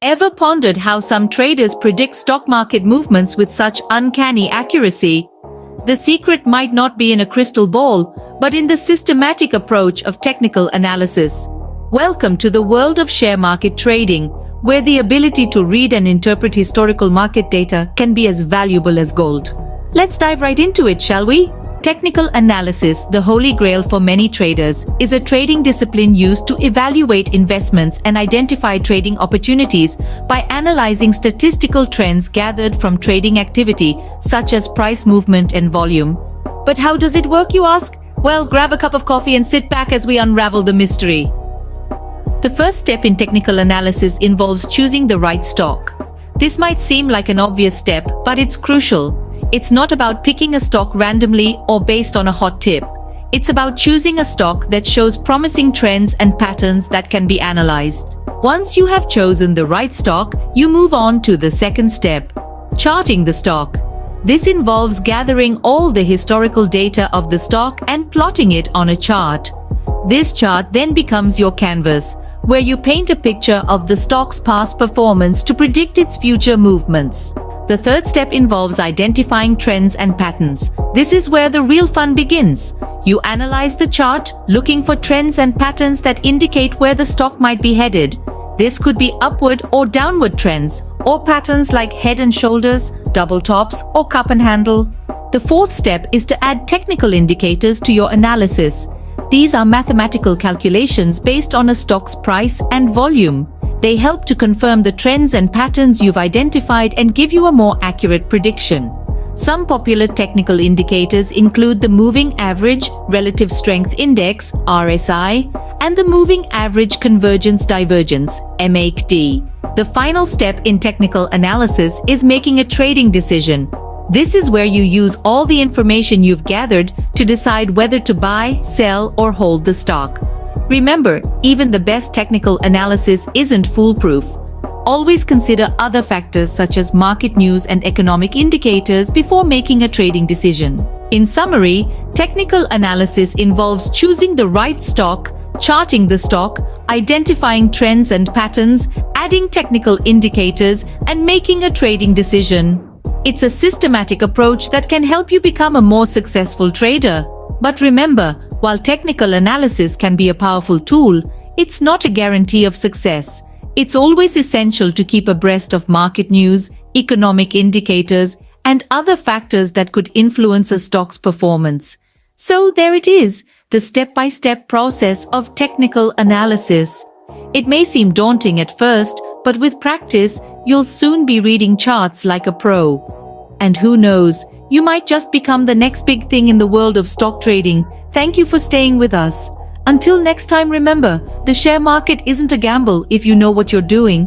Ever pondered how some traders predict stock market movements with such uncanny accuracy? The secret might not be in a crystal ball, but in the systematic approach of technical analysis. Welcome to the world of share market trading, where the ability to read and interpret historical market data can be as valuable as gold. Let's dive right into it, shall we? Technical analysis, the holy grail for many traders, is a trading discipline used to evaluate investments and identify trading opportunities by analyzing statistical trends gathered from trading activity, such as price movement and volume. But how does it work, you ask? Well, grab a cup of coffee and sit back as we unravel the mystery. The first step in technical analysis involves choosing the right stock. This might seem like an obvious step, but it's crucial. It's not about picking a stock randomly or based on a hot tip. It's about choosing a stock that shows promising trends and patterns that can be analyzed. Once you have chosen the right stock, you move on to the second step, charting the stock. This involves gathering all the historical data of the stock and plotting it on a chart. This chart then becomes your canvas, where you paint a picture of the stock's past performance to predict its future movements. The third step involves identifying trends and patterns. This is where the real fun begins. You analyze the chart, looking for trends and patterns that indicate where the stock might be headed. This could be upward or downward trends, or patterns like head and shoulders, double tops, or cup and handle. The fourth step is to add technical indicators to your analysis. These are mathematical calculations based on a stock's price and volume. They help to confirm the trends and patterns you've identified and give you a more accurate prediction. Some popular technical indicators include the Moving Average Relative Strength Index, RSI, and the Moving Average Convergence Divergence, MACD. The final step in technical analysis is making a trading decision. This is where you use all the information you've gathered to decide whether to buy, sell, or hold the stock. Remember, even the best technical analysis isn't foolproof. Always consider other factors such as market news and economic indicators before making a trading decision. In summary, technical analysis involves choosing the right stock, charting the stock, identifying trends and patterns, adding technical indicators, and making a trading decision. It's a systematic approach that can help you become a more successful trader. But remember, while technical analysis can be a powerful tool, it's not a guarantee of success. It's always essential to keep abreast of market news, economic indicators, and other factors that could influence a stock's performance. So there it is, the step-by-step process of technical analysis. It may seem daunting at first, but with practice, you'll soon be reading charts like a pro. And who knows, you might just become the next big thing in the world of stock trading. Thank you for staying with us. Until next time, remember, the share market isn't a gamble if you know what you're doing.